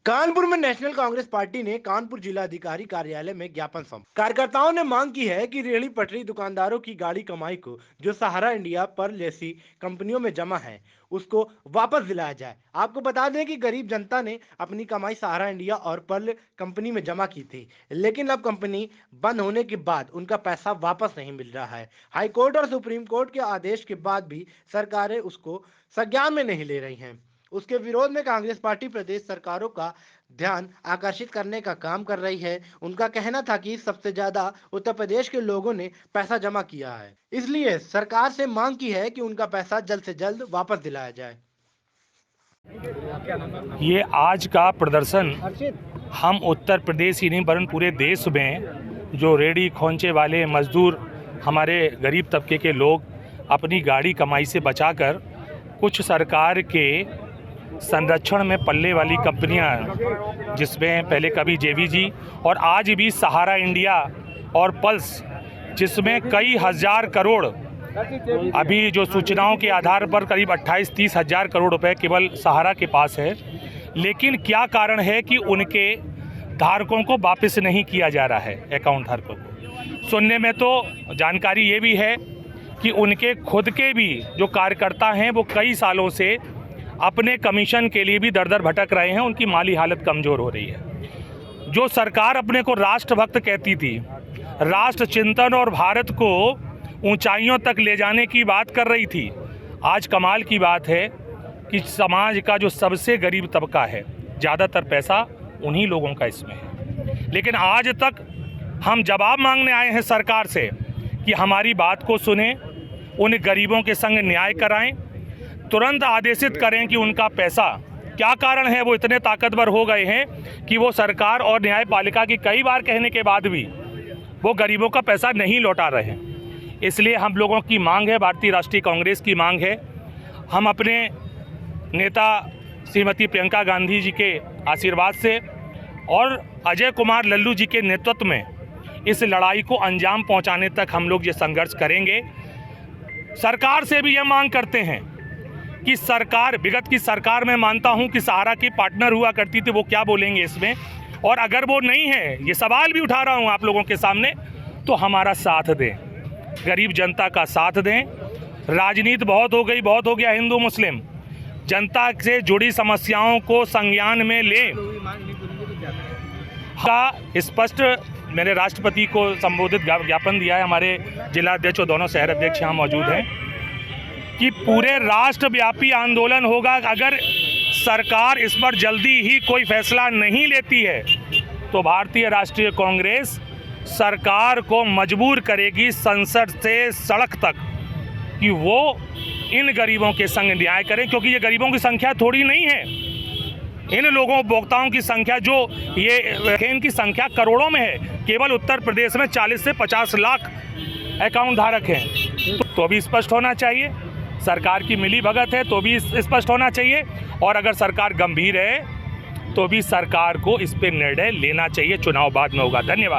कानपुर में national Congress party ने कानपुर जिलाधिकारी कार्यालय में ज्ञापन सौंपा। कार्यकर्ताओं ने मांग की है कि रेहड़ी पटरी दुकानदारों की गाड़ी कमाई को जो सहारा इंडिया पर जैसी कंपनियों में जमा है उसको वापस दिलाया जाए। आपको बता दें कि गरीब जनता ने अपनी कमाई सहारा इंडिया और पर्ल कंपनी में जमा की थी, लेकिन अब कंपनी बंद होने के बाद उनका पैसा वापस नहीं मिल रहा है। हाईकोर्ट और सुप्रीम कोर्ट के आदेश के बाद भी सरकारें उसको संज्ञान में नहीं ले रही हैं। उसके विरोध में कांग्रेस पार्टी प्रदेश सरकारों का ध्यान आकर्षित करने का काम कर रही है। उनका कहना था कि सबसे ज्यादा उत्तर प्रदेश के लोगों ने पैसा जमा किया है, इसलिए सरकार से मांग की है कि उनका पैसा जल्द से जल्द वापस दिलाया जाए। ये आज का प्रदर्शन हम उत्तर प्रदेश ही नहीं वरन पूरे देश में जो रेहड़ी खोंचे वाले मजदूर, हमारे गरीब तबके के लोग अपनी गाड़ी कमाई से बचाकर कुछ सरकार के संरक्षण में पल्ले वाली कंपनियां, जिसमें पहले कभी जेवीजी और आज भी सहारा इंडिया और पल्स, जिसमें कई हजार करोड़, अभी जो सूचनाओं के आधार पर करीब 28-30 हजार करोड़ रुपए केवल सहारा के पास है। लेकिन क्या कारण है कि उनके धारकों को वापस नहीं किया जा रहा है, अकाउंट धारकों को? सुनने में तो जानकारी ये भी है कि उनके खुद के भी जो कार्यकर्ता हैं वो कई सालों से अपने कमीशन के लिए भी दर दर भटक रहे हैं, उनकी माली हालत कमज़ोर हो रही है। जो सरकार अपने को राष्ट्रभक्त कहती थी, राष्ट्र चिंतन और भारत को ऊंचाइयों तक ले जाने की बात कर रही थी, आज कमाल की बात है कि समाज का जो सबसे गरीब तबका है, ज़्यादातर पैसा उन्हीं लोगों का इसमें है। लेकिन आज तक हम जवाब मांगने आए हैं सरकार से कि हमारी बात को सुने, उन गरीबों के संग न्याय कराएं, तुरंत आदेशित करें कि उनका पैसा, क्या कारण है वो इतने ताकतवर हो गए हैं कि वो सरकार और न्यायपालिका की कई बार कहने के बाद भी वो गरीबों का पैसा नहीं लौटा रहे हैं। इसलिए हम लोगों की मांग है, भारतीय राष्ट्रीय कांग्रेस की मांग है, हम अपने नेता श्रीमती प्रियंका गांधी जी के आशीर्वाद से और अजय कुमार लल्लू जी के नेतृत्व में इस लड़ाई को अंजाम पहुंचाने तक हम लोग ये संघर्ष करेंगे। सरकार से भी यह मांग करते हैं कि सरकार, विगत की सरकार में मानता हूं कि सहारा की पार्टनर हुआ करती थी, वो क्या बोलेंगे इसमें, और अगर वो नहीं है, ये सवाल भी उठा रहा हूं आप लोगों के सामने, तो हमारा साथ दें, गरीब जनता का साथ दें। राजनीति बहुत हो गया हिंदू मुस्लिम, जनता से जुड़ी समस्याओं को संज्ञान में लें। का स्पष्ट मैंने राष्ट्रपति को संबोधित ज्ञापन दिया है, हमारे जिला अध्यक्ष और दोनों शहर अध्यक्ष यहाँ मौजूद हैं, कि पूरे राष्ट्रव्यापी आंदोलन होगा। अगर सरकार इस पर जल्दी ही कोई फैसला नहीं लेती है तो भारतीय राष्ट्रीय कांग्रेस सरकार को मजबूर करेगी संसद से सड़क तक कि वो इन गरीबों के संग न्याय करें, क्योंकि ये गरीबों की संख्या थोड़ी नहीं है। इन लोगों उपभोक्ताओं की संख्या जो ये इनकी संख्या करोड़ों में है। केवल उत्तर प्रदेश में 40 से 50 लाख अकाउंट धारक हैं। तो भी स्पष्ट होना चाहिए, सरकार की मिलीभगत है तो भी स्पष्ट होना चाहिए, और अगर सरकार गंभीर है तो भी सरकार को इस पर निर्णय लेना चाहिए। चुनाव बाद में होगा। धन्यवाद।